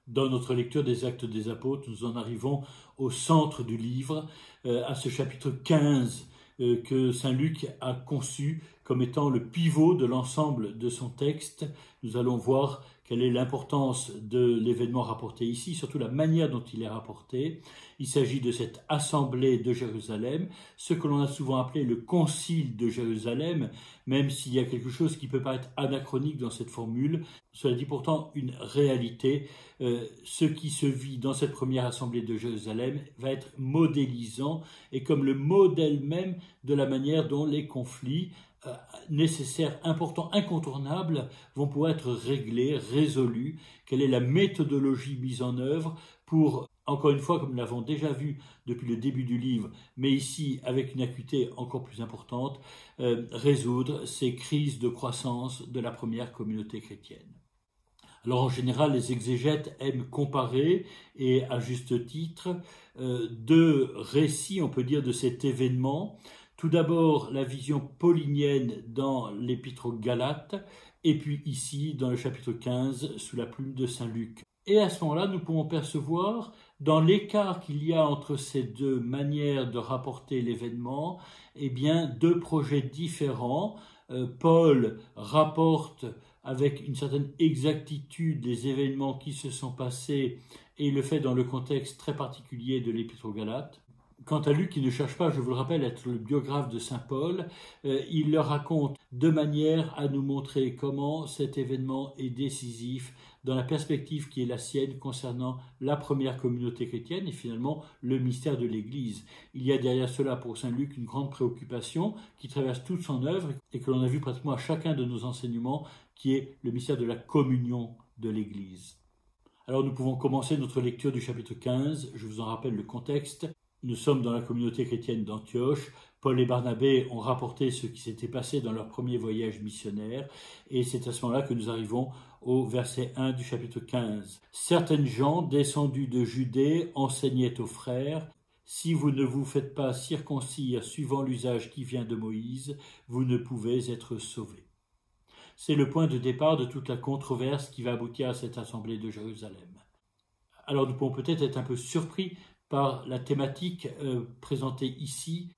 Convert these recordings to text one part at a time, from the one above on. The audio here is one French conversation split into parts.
Dans notre lecture des Actes des Apôtres, nous en arrivons au centre du livre, à ce chapitre 15 que saint Luc a conçu comme étant le pivot de l'ensemble de son texte. Nous allons voir quelle est l'importance de l'événement rapporté ici, surtout la manière dont il est rapporté. Il s'agit de cette assemblée de Jérusalem, ce que l'on a souvent appelé le concile de Jérusalem, même s'il y a quelque chose qui peut paraître anachronique dans cette formule. Cela dit pourtant une réalité. Ce qui se vit dans cette première assemblée de Jérusalem va être modélisant et comme le modèle même de la manière dont les conflits nécessaires, importants, incontournables vont pouvoir être réglés, résolus. Quelle est la méthodologie mise en œuvre pour, encore une fois, comme nous l'avons déjà vu depuis le début du livre, mais ici avec une acuité encore plus importante, résoudre ces crises de croissance de la première communauté chrétienne. Alors en général, les exégètes aiment comparer, et à juste titre, deux récits, on peut dire, de cet événement. Tout d'abord, la vision paulinienne dans l'épître aux Galates, et puis ici, dans le chapitre 15, sous la plume de saint Luc. Et à ce moment-là, nous pouvons percevoir, dans l'écart qu'il y a entre ces deux manières de rapporter l'événement, eh bien, deux projets différents. Paul rapporte avec une certaine exactitude les événements qui se sont passés, et il le fait dans le contexte très particulier de l'épître aux Galates. Quant à Luc, qui ne cherche pas, je vous le rappelle, à être le biographe de saint Paul, il le raconte de manière à nous montrer comment cet événement est décisif dans la perspective qui est la sienne concernant la première communauté chrétienne et finalement le mystère de l'Église. Il y a derrière cela pour saint Luc une grande préoccupation qui traverse toute son œuvre et que l'on a vu pratiquement à chacun de nos enseignements, qui est le mystère de la communion de l'Église. Alors nous pouvons commencer notre lecture du chapitre 15, je vous en rappelle le contexte. Nous sommes dans la communauté chrétienne d'Antioche. Paul et Barnabé ont rapporté ce qui s'était passé dans leur premier voyage missionnaire, et c'est à ce moment-là que nous arrivons au verset 1 du chapitre 15. « Certaines gens descendus de Judée enseignaient aux frères, « Si vous ne vous faites pas circoncire suivant l'usage qui vient de Moïse, vous ne pouvez être sauvés. » C'est le point de départ de toute la controverse qui va aboutir à cette assemblée de Jérusalem. Alors nous pouvons peut-être être un peu surpris par la thématique présentée ici.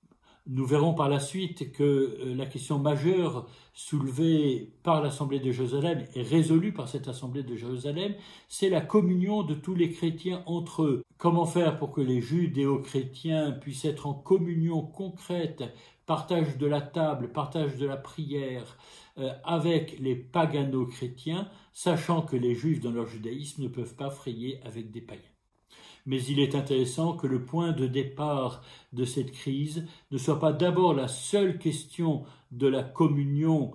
Nous verrons par la suite que la question majeure soulevée par l'Assemblée de Jérusalem et résolue par cette Assemblée de Jérusalem, c'est la communion de tous les chrétiens entre eux. Comment faire pour que les judéo-chrétiens puissent être en communion concrète, partage de la table, partage de la prière, avec les pagano-chrétiens, sachant que les juifs dans leur judaïsme ne peuvent pas frayer avec des païens. Mais il est intéressant que le point de départ de cette crise ne soit pas d'abord la seule question de la communion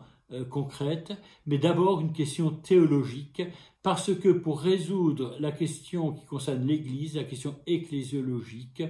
concrète, mais d'abord une question théologique, parce que pour résoudre la question qui concerne l'Église, la question ecclésiologique,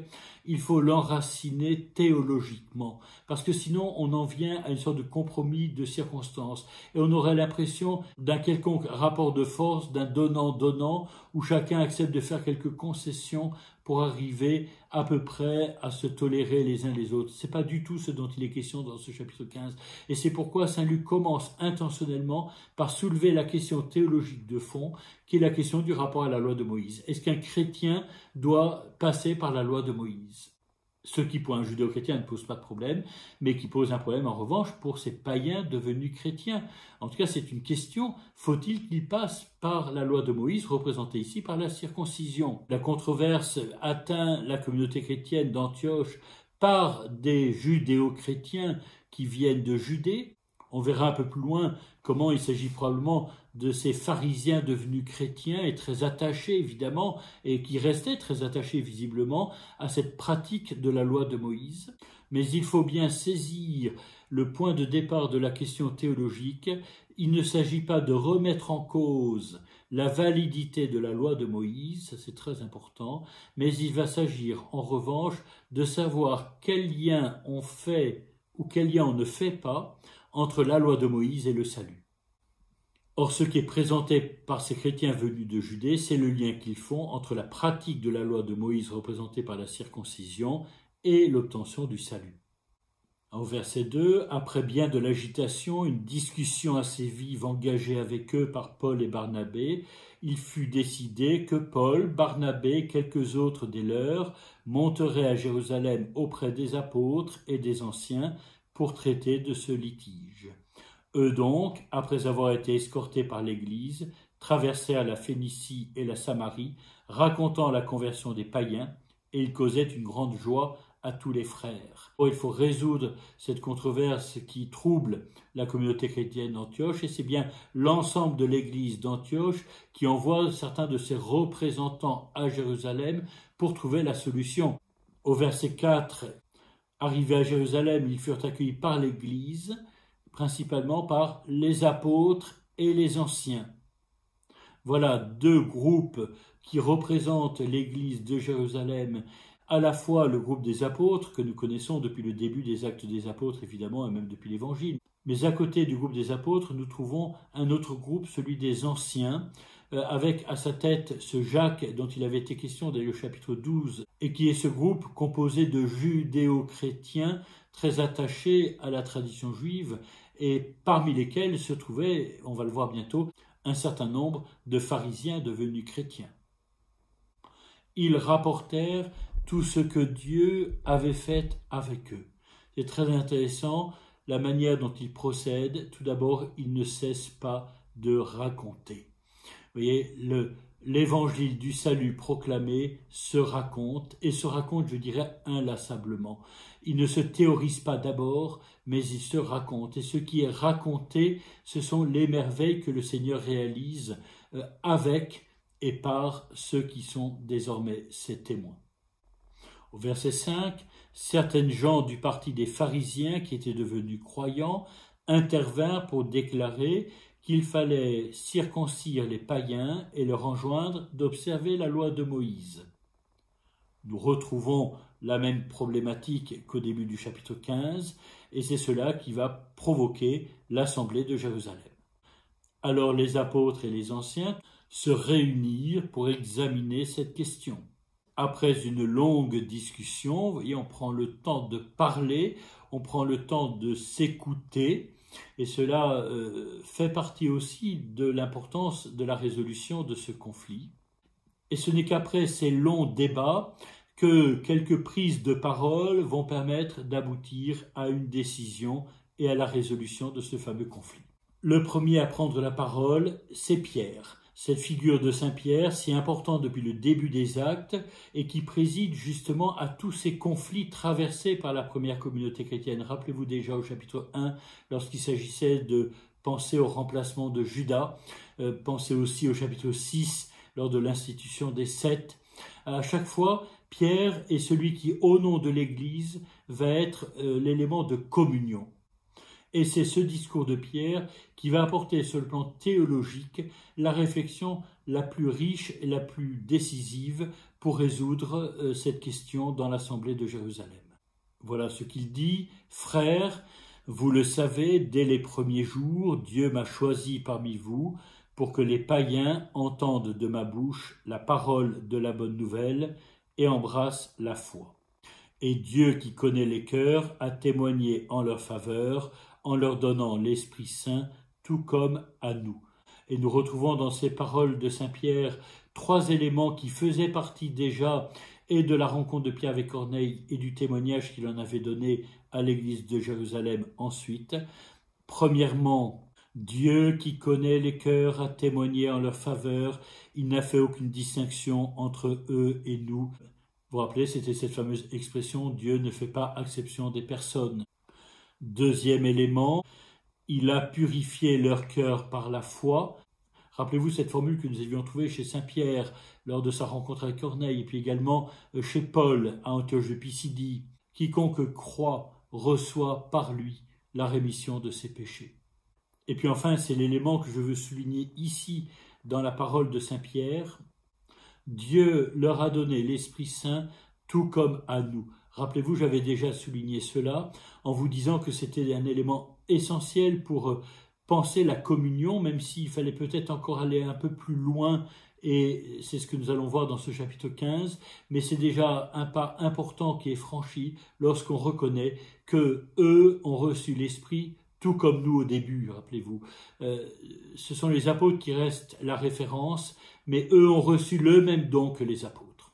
il faut l'enraciner théologiquement, parce que sinon on en vient à une sorte de compromis de circonstances, et on aurait l'impression d'un quelconque rapport de force, d'un donnant-donnant, où chacun accepte de faire quelques concessions pour arriver à peu près à se tolérer les uns les autres. Ce n'est pas du tout ce dont il est question dans ce chapitre 15. Et c'est pourquoi saint Luc commence intentionnellement par soulever la question théologique de fond, qui est la question du rapport à la loi de Moïse. Est-ce qu'un chrétien doit passer par la loi de Moïse ? Ce qui, pour un judéo-chrétien, ne pose pas de problème, mais qui pose un problème, en revanche, pour ces païens devenus chrétiens. En tout cas, c'est une question, faut-il qu'ils passent par la loi de Moïse, représentée ici par la circoncision? La controverse atteint la communauté chrétienne d'Antioche par des judéo-chrétiens qui viennent de Judée. On verra un peu plus loin comment il s'agit probablement de ces pharisiens devenus chrétiens et très attachés évidemment, et qui restaient très attachés visiblement à cette pratique de la loi de Moïse. Mais il faut bien saisir le point de départ de la question théologique. Il ne s'agit pas de remettre en cause la validité de la loi de Moïse, ça c'est très important, mais il va s'agir en revanche de savoir quel lien on fait ou quel lien on ne fait pas entre la loi de Moïse et le salut. Or, ce qui est présenté par ces chrétiens venus de Judée, c'est le lien qu'ils font entre la pratique de la loi de Moïse représentée par la circoncision et l'obtention du salut. Au verset 2, après bien de l'agitation, une discussion assez vive engagée avec eux par Paul et Barnabé, il fut décidé que Paul, Barnabé et quelques autres des leurs monteraient à Jérusalem auprès des apôtres et des anciens pour traiter de ce litige. Eux donc, après avoir été escortés par l'Église, traversèrent la Phénicie et la Samarie, racontant la conversion des païens, et ils causaient une grande joie à tous les frères. Il faut résoudre cette controverse qui trouble la communauté chrétienne d'Antioche, et c'est bien l'ensemble de l'église d'Antioche qui envoie certains de ses représentants à Jérusalem pour trouver la solution. Au verset 4, arrivés à Jérusalem, ils furent accueillis par l'église, principalement par les apôtres et les anciens. Voilà deux groupes qui représentent l'église de Jérusalem, à la fois le groupe des apôtres, que nous connaissons depuis le début des Actes des apôtres, évidemment, et même depuis l'Évangile. Mais à côté du groupe des apôtres, nous trouvons un autre groupe, celui des anciens, avec à sa tête ce Jacques dont il avait été question dès le chapitre 12, et qui est ce groupe composé de judéo-chrétiens très attachés à la tradition juive, et parmi lesquels se trouvait, on va le voir bientôt, un certain nombre de pharisiens devenus chrétiens. Ils rapportèrent tout ce que Dieu avait fait avec eux. C'est très intéressant la manière dont ils procèdent. Tout d'abord, ils ne cessent pas de raconter. Vous voyez, l'évangile du salut proclamé se raconte, et se raconte, je dirais, inlassablement. Il ne se théorise pas d'abord, mais il se raconte. Et ce qui est raconté, ce sont les merveilles que le Seigneur réalise avec et par ceux qui sont désormais ses témoins. Au verset 5, certaines gens du parti des pharisiens qui étaient devenus croyants intervinrent pour déclarer qu'il fallait circoncire les païens et leur enjoindre d'observer la loi de Moïse. Nous retrouvons la même problématique qu'au début du chapitre 15, et c'est cela qui va provoquer l'assemblée de Jérusalem. Alors les apôtres et les anciens se réunirent pour examiner cette question. Après une longue discussion, vous voyez, on prend le temps de parler, on prend le temps de s'écouter, et cela fait partie aussi de l'importance de la résolution de ce conflit. Et ce n'est qu'après ces longs débats que quelques prises de parole vont permettre d'aboutir à une décision et à la résolution de ce fameux conflit. Le premier à prendre la parole, c'est Pierre. Cette figure de Saint Pierre, si importante depuis le début des Actes, et qui préside justement à tous ces conflits traversés par la première communauté chrétienne. Rappelez-vous déjà au chapitre 1, lorsqu'il s'agissait de penser au remplacement de Judas, pensez aussi au chapitre 6, lors de l'institution des Sept. À chaque fois, Pierre est celui qui, au nom de l'Église, va être l'élément de communion. Et c'est ce discours de Pierre qui va apporter sur le plan théologique la réflexion la plus riche et la plus décisive pour résoudre cette question dans l'Assemblée de Jérusalem. Voilà ce qu'il dit. « Frères, vous le savez, dès les premiers jours, Dieu m'a choisi parmi vous pour que les païens entendent de ma bouche la parole de la bonne nouvelle et embrassent la foi. Et Dieu qui connaît les cœurs a témoigné en leur faveur en leur donnant l'Esprit Saint, tout comme à nous. » Et nous retrouvons dans ces paroles de Saint Pierre trois éléments qui faisaient partie déjà et de la rencontre de Pierre avec Corneille et du témoignage qu'il en avait donné à l'église de Jérusalem ensuite. Premièrement, Dieu qui connaît les cœurs a témoigné en leur faveur. Il n'a fait aucune distinction entre eux et nous. Vous vous rappelez, c'était cette fameuse expression « Dieu ne fait pas exception des personnes ». Deuxième élément, il a purifié leur cœur par la foi. Rappelez-vous cette formule que nous avions trouvée chez Saint Pierre lors de sa rencontre avec Corneille, et puis également chez Paul à Antioche de Pisidie. Quiconque croit reçoit par lui la rémission de ses péchés. Et puis enfin, c'est l'élément que je veux souligner ici dans la parole de Saint Pierre. Dieu leur a donné l'Esprit Saint tout comme à nous. Rappelez-vous, j'avais déjà souligné cela en vous disant que c'était un élément essentiel pour penser la communion, même s'il fallait peut-être encore aller un peu plus loin et c'est ce que nous allons voir dans ce chapitre 15, mais c'est déjà un pas important qui est franchi lorsqu'on reconnaît que eux ont reçu l'Esprit tout comme nous au début, rappelez-vous. Ce sont les apôtres qui restent la référence, mais eux ont reçu le même don que les apôtres.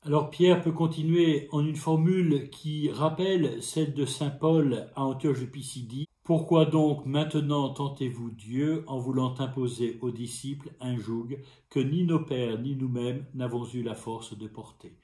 Alors Pierre peut continuer en une formule qui rappelle celle de saint Paul à Antioche de Pisidie. Pourquoi donc maintenant tentez-vous Dieu en voulant imposer aux disciples un joug que ni nos pères ni nous-mêmes n'avons eu la force de porter.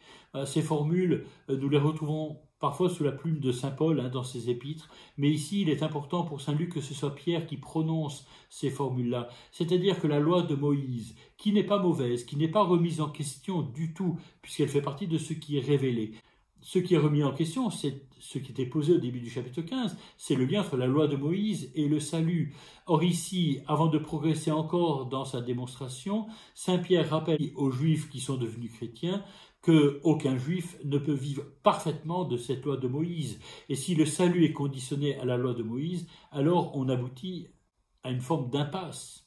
Ces formules, nous les retrouvons parfois sous la plume de saint Paul dans ses épîtres, mais ici il est important pour saint Luc que ce soit Pierre qui prononce ces formules-là, c'est-à-dire que la loi de Moïse, qui n'est pas mauvaise, qui n'est pas remise en question du tout, puisqu'elle fait partie de ce qui est révélé. Ce qui est remis en question, c'est ce qui était posé au début du chapitre 15, c'est le lien entre la loi de Moïse et le salut. Or ici, avant de progresser encore dans sa démonstration, saint Pierre rappelle aux Juifs qui sont devenus chrétiens qu'aucun Juif ne peut vivre parfaitement de cette loi de Moïse. Et si le salut est conditionné à la loi de Moïse, alors on aboutit à une forme d'impasse,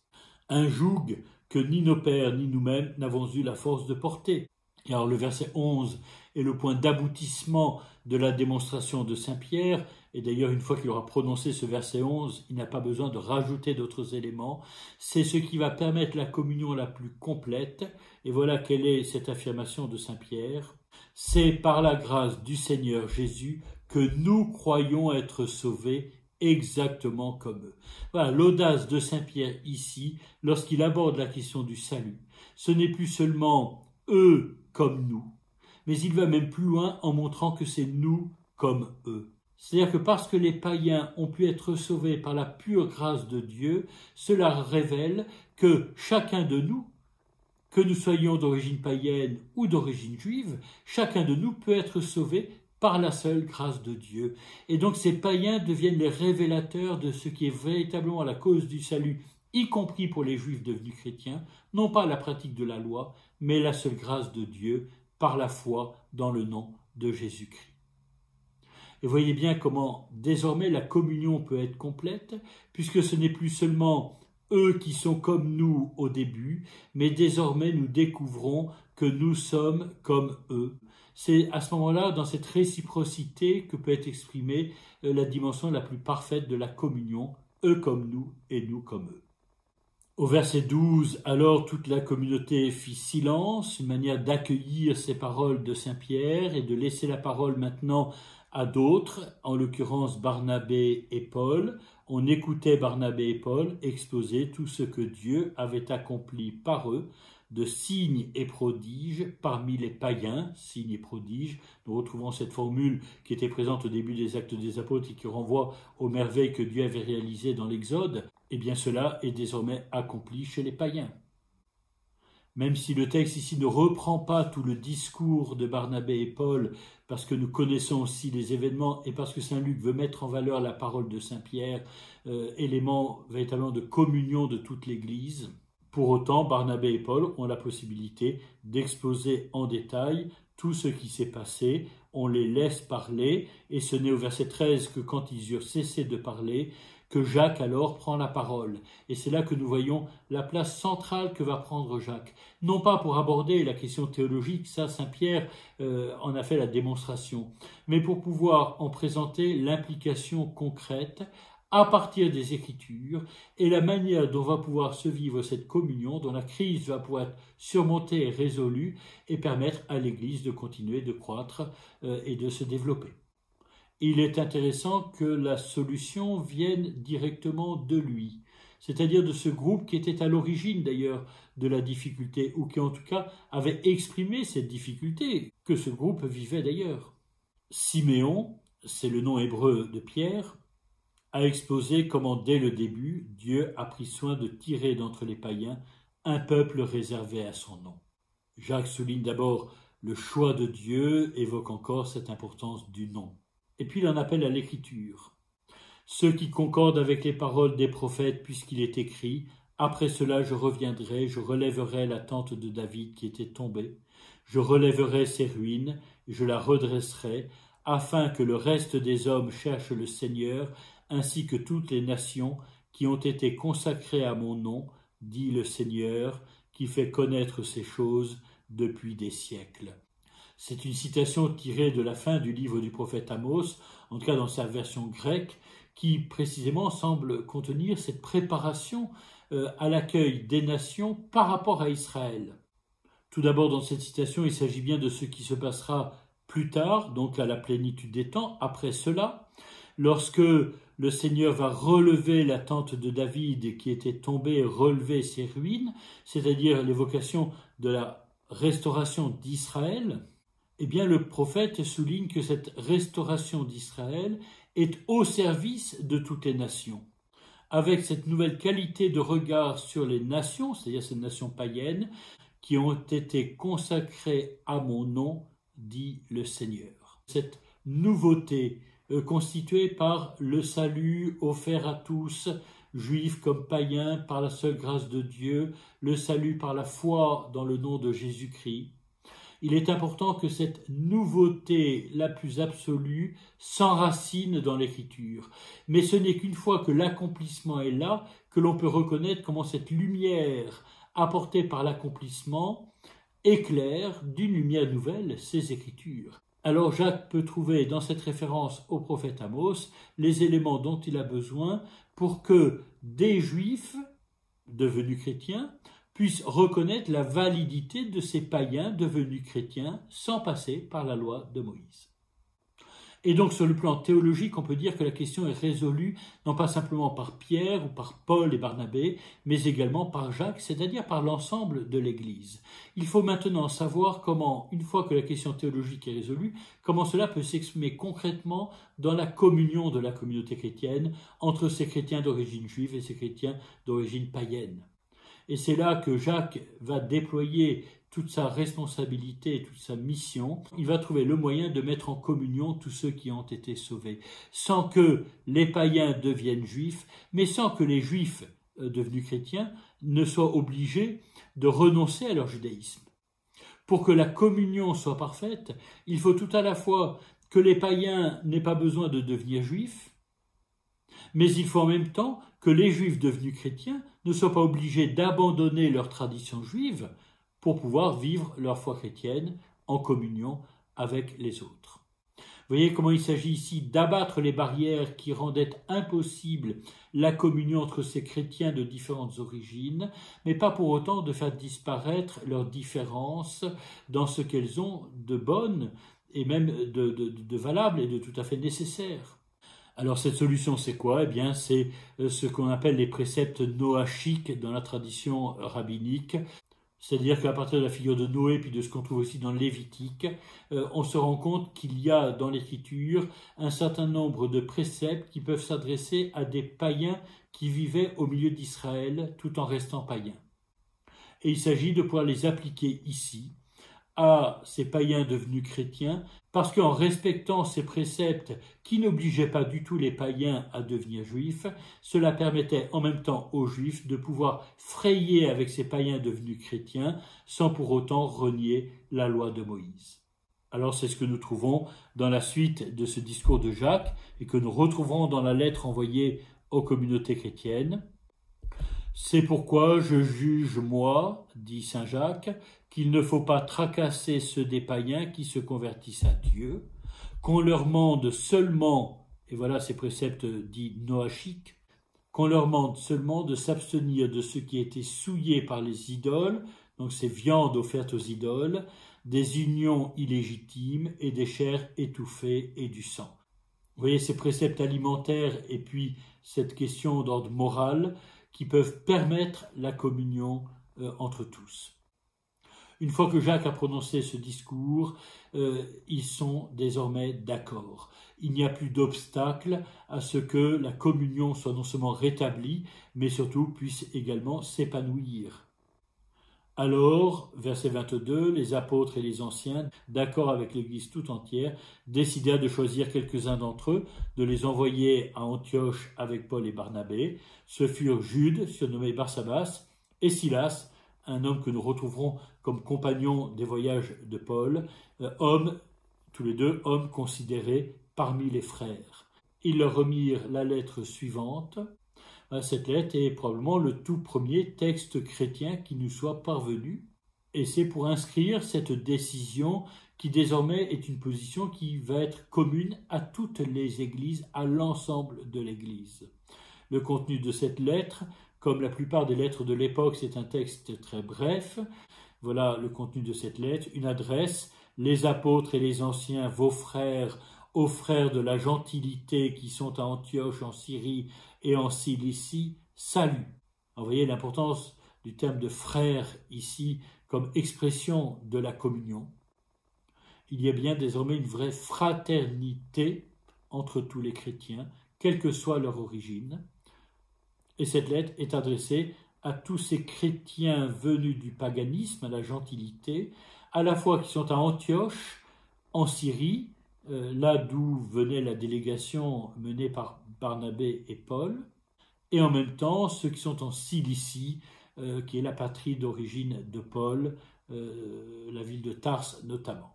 un joug que ni nos pères ni nous-mêmes n'avons eu la force de porter. Et alors le verset 11 est le point d'aboutissement de la démonstration de saint Pierre, et d'ailleurs une fois qu'il aura prononcé ce verset 11, il n'a pas besoin de rajouter d'autres éléments, c'est ce qui va permettre la communion la plus complète, et voilà quelle est cette affirmation de saint Pierre. C'est par la grâce du Seigneur Jésus que nous croyons être sauvés exactement comme eux. Voilà l'audace de saint Pierre ici, lorsqu'il aborde la question du salut. Ce n'est plus seulement eux comme nous, mais il va même plus loin en montrant que c'est nous comme eux. C'est-à-dire que parce que les païens ont pu être sauvés par la pure grâce de Dieu, cela révèle que chacun de nous, que nous soyons d'origine païenne ou d'origine juive, chacun de nous peut être sauvé par la seule grâce de Dieu. Et donc ces païens deviennent les révélateurs de ce qui est véritablement la cause du salut, y compris pour les juifs devenus chrétiens, non pas la pratique de la loi, mais la seule grâce de Dieu par la foi dans le nom de Jésus-Christ. Et voyez bien comment désormais la communion peut être complète, puisque ce n'est plus seulement eux qui sont comme nous au début, mais désormais nous découvrons que nous sommes comme eux. C'est à ce moment-là, dans cette réciprocité, que peut être exprimée la dimension la plus parfaite de la communion, eux comme nous et nous comme eux. Au verset 12, alors toute la communauté fit silence, une manière d'accueillir ces paroles de saint Pierre et de laisser la parole maintenant à d'autres, en l'occurrence Barnabé et Paul. On écoutait Barnabé et Paul exposer tout ce que Dieu avait accompli par eux, de signes et prodiges parmi les païens, signes et prodiges. Nous retrouvons cette formule qui était présente au début des Actes des Apôtres et qui renvoie aux merveilles que Dieu avait réalisées dans l'Exode. Eh bien cela est désormais accompli chez les païens. Même si le texte ici ne reprend pas tout le discours de Barnabé et Paul, parce que nous connaissons aussi les événements et parce que saint Luc veut mettre en valeur la parole de saint Pierre, élément véritablement de communion de toute l'Église, pour autant Barnabé et Paul ont la possibilité d'exposer en détail tout ce qui s'est passé. On les laisse parler, et ce n'est au verset 13 que quand ils eurent cessé de parler, que Jacques alors prend la parole. Et c'est là que nous voyons la place centrale que va prendre Jacques. Non pas pour aborder la question théologique, ça saint Pierre en a fait la démonstration, mais pour pouvoir en présenter l'implication concrète à partir des Écritures et la manière dont va pouvoir se vivre cette communion, dont la crise va pouvoir être surmontée et résolue et permettre à l'Église de continuer de croître et de se développer. Il est intéressant que la solution vienne directement de lui, c'est-à-dire de ce groupe qui était à l'origine d'ailleurs de la difficulté, ou qui en tout cas avait exprimé cette difficulté, que ce groupe vivait d'ailleurs. Siméon, c'est le nom hébreu de Pierre, a exposé comment dès le début, Dieu a pris soin de tirer d'entre les païens un peuple réservé à son nom. Jacques souligne d'abord le choix de Dieu, évoque encore cette importance du nom. Et puis il en appelle à l'écriture. Ceux qui concordent avec les paroles des prophètes, puisqu'il est écrit « Après cela je reviendrai, je relèverai la tente de David qui était tombée, je relèverai ses ruines, je la redresserai, afin que le reste des hommes cherche le Seigneur, ainsi que toutes les nations qui ont été consacrées à mon nom, dit le Seigneur, qui fait connaître ces choses depuis des siècles. C'est une citation tirée de la fin du livre du prophète Amos, en tout cas dans sa version grecque, qui précisément semble contenir cette préparation à l'accueil des nations par rapport à Israël. Tout d'abord, dans cette citation, il s'agit bien de ce qui se passera plus tard, donc à la plénitude des temps, après cela, lorsque le Seigneur va relever la tente de David qui était tombée et relever ses ruines, c'est-à-dire l'évocation de la restauration d'Israël. Eh bien, le prophète souligne que cette restauration d'Israël est au service de toutes les nations. Avec cette nouvelle qualité de regard sur les nations, c'est-à-dire ces nations païennes, qui ont été consacrées à mon nom, dit le Seigneur. Cette nouveauté constituée par le salut offert à tous, juifs comme païens, par la seule grâce de Dieu, le salut par la foi dans le nom de Jésus-Christ. Il est important que cette nouveauté la plus absolue s'enracine dans l'Écriture. Mais ce n'est qu'une fois que l'accomplissement est là que l'on peut reconnaître comment cette lumière apportée par l'accomplissement éclaire d'une lumière nouvelle ces Écritures. Alors Jacques peut trouver dans cette référence au prophète Amos les éléments dont il a besoin pour que des Juifs devenus chrétiens puissent reconnaître la validité de ces païens devenus chrétiens sans passer par la loi de Moïse. Et donc sur le plan théologique, on peut dire que la question est résolue non pas simplement par Pierre ou par Paul et Barnabé, mais également par Jacques, c'est-à-dire par l'ensemble de l'Église. Il faut maintenant savoir comment, une fois que la question théologique est résolue, comment cela peut s'exprimer concrètement dans la communion de la communauté chrétienne entre ces chrétiens d'origine juive et ces chrétiens d'origine païenne. Et c'est là que Jacques va déployer toute sa responsabilité, toute sa mission. Il va trouver le moyen de mettre en communion tous ceux qui ont été sauvés, sans que les païens deviennent juifs, mais sans que les juifs devenus chrétiens ne soient obligés de renoncer à leur judaïsme. Pour que la communion soit parfaite, il faut tout à la fois que les païens n'aient pas besoin de devenir juifs, mais il faut en même temps que les juifs devenus chrétiens ne soient pas obligés d'abandonner leur tradition juive pour pouvoir vivre leur foi chrétienne en communion avec les autres. Vous voyez comment il s'agit ici d'abattre les barrières qui rendaient impossible la communion entre ces chrétiens de différentes origines, mais pas pour autant de faire disparaître leurs différences dans ce qu'elles ont de bonnes et même de valables et de tout à fait nécessaires. Alors cette solution, c'est quoi? Eh bien, c'est ce qu'on appelle les préceptes noachiques dans la tradition rabbinique. C'est-à-dire qu'à partir de la figure de Noé, puis de ce qu'on trouve aussi dans le Lévitique, on se rend compte qu'il y a dans l'Écriture un certain nombre de préceptes qui peuvent s'adresser à des païens qui vivaient au milieu d'Israël tout en restant païens. Et il s'agit de pouvoir les appliquer ici, à ces païens devenus chrétiens, parce qu'en respectant ces préceptes qui n'obligeaient pas du tout les païens à devenir juifs, cela permettait en même temps aux juifs de pouvoir frayer avec ces païens devenus chrétiens sans pour autant renier la loi de Moïse. Alors c'est ce que nous trouvons dans la suite de ce discours de Jacques et que nous retrouverons dans la lettre envoyée aux communautés chrétiennes. C'est pourquoi je juge, moi, dit saint Jacques, qu'il ne faut pas tracasser ceux des païens qui se convertissent à Dieu, qu'on leur mande seulement, et voilà ces préceptes dits noachiques, qu'on leur mande seulement de s'abstenir de ce qui a été souillé par les idoles, donc ces viandes offertes aux idoles, des unions illégitimes et des chairs étouffées et du sang. Vous voyez ces préceptes alimentaires et puis cette question d'ordre moral qui peuvent permettre la communion entre tous. Une fois que Jacques a prononcé ce discours, ils sont désormais d'accord. Il n'y a plus d'obstacle à ce que la communion soit non seulement rétablie, mais surtout puisse également s'épanouir. Alors, verset 22, les apôtres et les anciens, d'accord avec l'Église tout entière, décidèrent de choisir quelques-uns d'entre eux, de les envoyer à Antioche avec Paul et Barnabé. Ce furent Jude, surnommé Barsabas, et Silas, un homme que nous retrouverons comme compagnon des voyages de Paul, tous les deux hommes considérés parmi les frères. Ils leur remirent la lettre suivante. Cette lettre est probablement le tout premier texte chrétien qui nous soit parvenu, et c'est pour inscrire cette décision qui désormais est une position qui va être commune à toutes les églises, à l'ensemble de l'Église. Le contenu de cette lettre, comme la plupart des lettres de l'époque, c'est un texte très bref. Voilà le contenu de cette lettre, une adresse, les apôtres et les anciens, vos frères, aux frères de la gentilité qui sont à Antioche, en Syrie et en Cilicie, salut. Vous voyez l'importance du terme de frère ici comme expression de la communion. Il y a bien désormais une vraie fraternité entre tous les chrétiens, quelle que soit leur origine. Et cette lettre est adressée à tous ces chrétiens venus du paganisme, à la gentilité, à la fois qui sont à Antioche, en Syrie, là d'où venait la délégation menée par Barnabé et Paul, et en même temps ceux qui sont en Cilicie, qui est la patrie d'origine de Paul, la ville de Tarse notamment.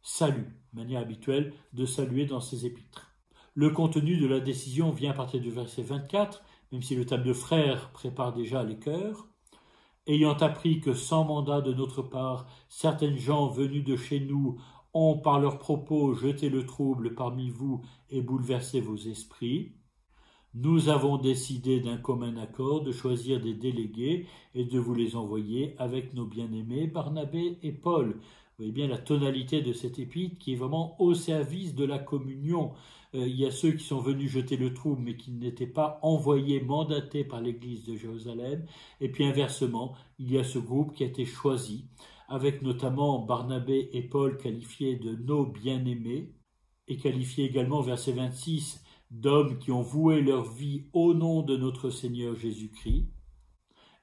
Salut, manière habituelle de saluer dans ses épîtres. Le contenu de la décision vient à partir du verset 24, même si le terme de frère prépare déjà les cœurs. Ayant appris que sans mandat de notre part, certaines gens venus de chez nous ont par leurs propos jeté le trouble parmi vous et bouleversé vos esprits, nous avons décidé d'un commun accord de choisir des délégués et de vous les envoyer avec nos bien-aimés Barnabé et Paul. Vous voyez bien la tonalité de cette épître qui est vraiment au service de la communion. Il y a ceux qui sont venus jeter le trouble mais qui n'étaient pas envoyés, mandatés par l'église de Jérusalem. Et puis inversement, il y a ce groupe qui a été choisi, avec notamment Barnabé et Paul qualifiés de nos bien-aimés, et qualifiés également, verset 26, d'hommes qui ont voué leur vie au nom de notre Seigneur Jésus-Christ.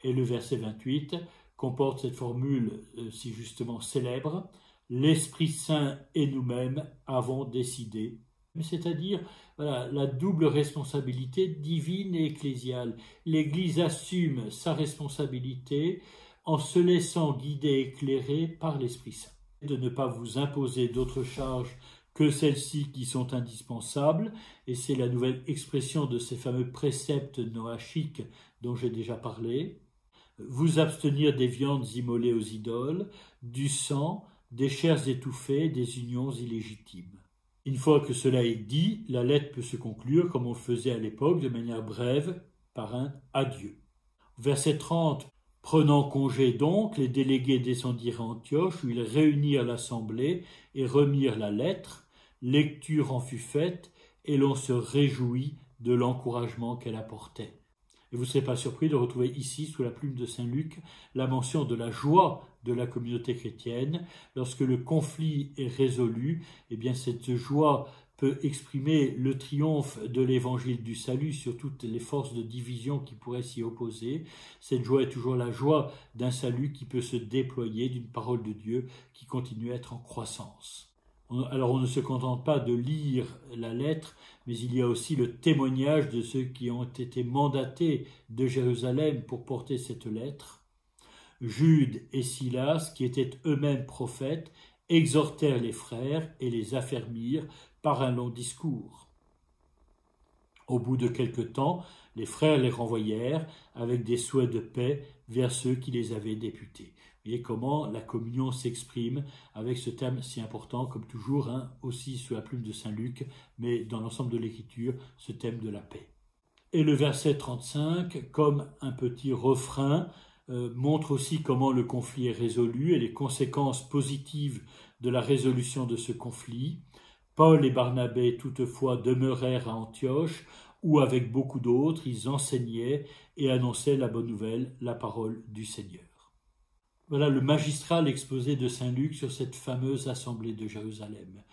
Et le verset 28 comporte cette formule si justement célèbre, « L'Esprit Saint et nous-mêmes avons décidé », c'est-à-dire voilà, la double responsabilité divine et ecclésiale. L'Église assume sa responsabilité en se laissant guider et éclairer par l'Esprit Saint. De ne pas vous imposer d'autres charges que celles-ci qui sont indispensables, et c'est la nouvelle expression de ces fameux préceptes noachiques dont j'ai déjà parlé. Vous abstenir des viandes immolées aux idoles, du sang, des chairs étouffées, des unions illégitimes. Une fois que cela est dit, la lettre peut se conclure, comme on le faisait à l'époque, de manière brève, par un adieu. Verset 30. Prenant congé donc, les délégués descendirent à Antioche, où ils réunirent l'assemblée et remirent la lettre. Lecture en fut faite, et l'on se réjouit de l'encouragement qu'elle apportait. Et vous ne serez pas surpris de retrouver ici, sous la plume de saint Luc, la mention de la joie de la communauté chrétienne. Lorsque le conflit est résolu, eh bien cette joie peut exprimer le triomphe de l'évangile du salut sur toutes les forces de division qui pourraient s'y opposer. Cette joie est toujours la joie d'un salut qui peut se déployer, d'une parole de Dieu qui continue à être en croissance. Alors on ne se contente pas de lire la lettre, mais il y a aussi le témoignage de ceux qui ont été mandatés de Jérusalem pour porter cette lettre. Jude et Silas, qui étaient eux-mêmes prophètes, exhortèrent les frères et les affermirent par un long discours. Au bout de quelque temps, les frères les renvoyèrent avec des souhaits de paix vers ceux qui les avaient députés. Vous voyez comment la communion s'exprime avec ce terme si important, comme toujours, aussi sous la plume de saint Luc, mais dans l'ensemble de l'écriture, ce thème de la paix. Et le verset 35, comme un petit refrain, montre aussi comment le conflit est résolu et les conséquences positives de la résolution de ce conflit. Paul et Barnabé, toutefois, demeurèrent à Antioche, où, avec beaucoup d'autres, ils enseignaient et annonçaient la bonne nouvelle, la parole du Seigneur. Voilà le magistral exposé de saint Luc sur cette fameuse assemblée de Jérusalem.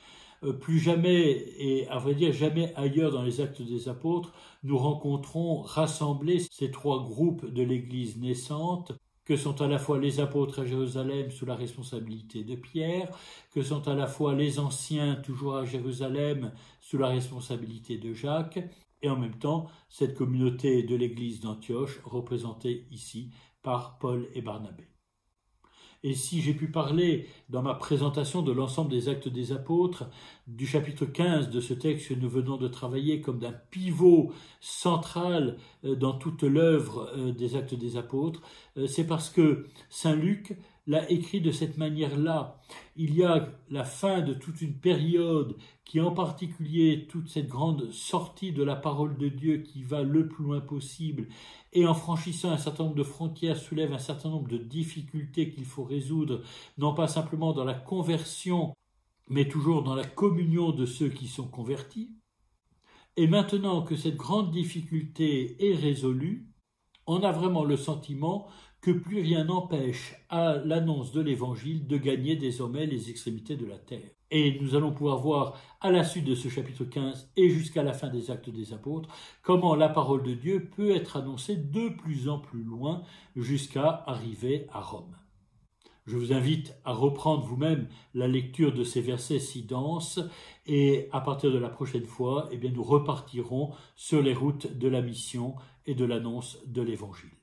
Plus jamais, et à vrai dire jamais ailleurs dans les Actes des Apôtres, nous rencontrons rassemblés ces trois groupes de l'Église naissante, que sont à la fois les apôtres à Jérusalem sous la responsabilité de Pierre, que sont à la fois les anciens toujours à Jérusalem sous la responsabilité de Jacques, et en même temps cette communauté de l'Église d'Antioche représentée ici par Paul et Barnabé. Et si j'ai pu parler dans ma présentation de l'ensemble des Actes des Apôtres, du chapitre 15 de ce texte que nous venons de travailler comme d'un pivot central dans toute l'œuvre des Actes des Apôtres, c'est parce que Saint Luc l'a écrit de cette manière-là. Il y a la fin de toute une période qui, en particulier, toute cette grande sortie de la parole de Dieu qui va le plus loin possible et en franchissant un certain nombre de frontières soulève un certain nombre de difficultés qu'il faut résoudre, non pas simplement dans la conversion, mais toujours dans la communion de ceux qui sont convertis. Et maintenant que cette grande difficulté est résolue, on a vraiment le sentiment que plus rien n'empêche à l'annonce de l'Évangile de gagner désormais les extrémités de la terre. Et nous allons pouvoir voir à la suite de ce chapitre 15 et jusqu'à la fin des Actes des Apôtres comment la parole de Dieu peut être annoncée de plus en plus loin jusqu'à arriver à Rome. Je vous invite à reprendre vous-même la lecture de ces versets si denses et à partir de la prochaine fois, nous repartirons sur les routes de la mission et de l'annonce de l'Évangile.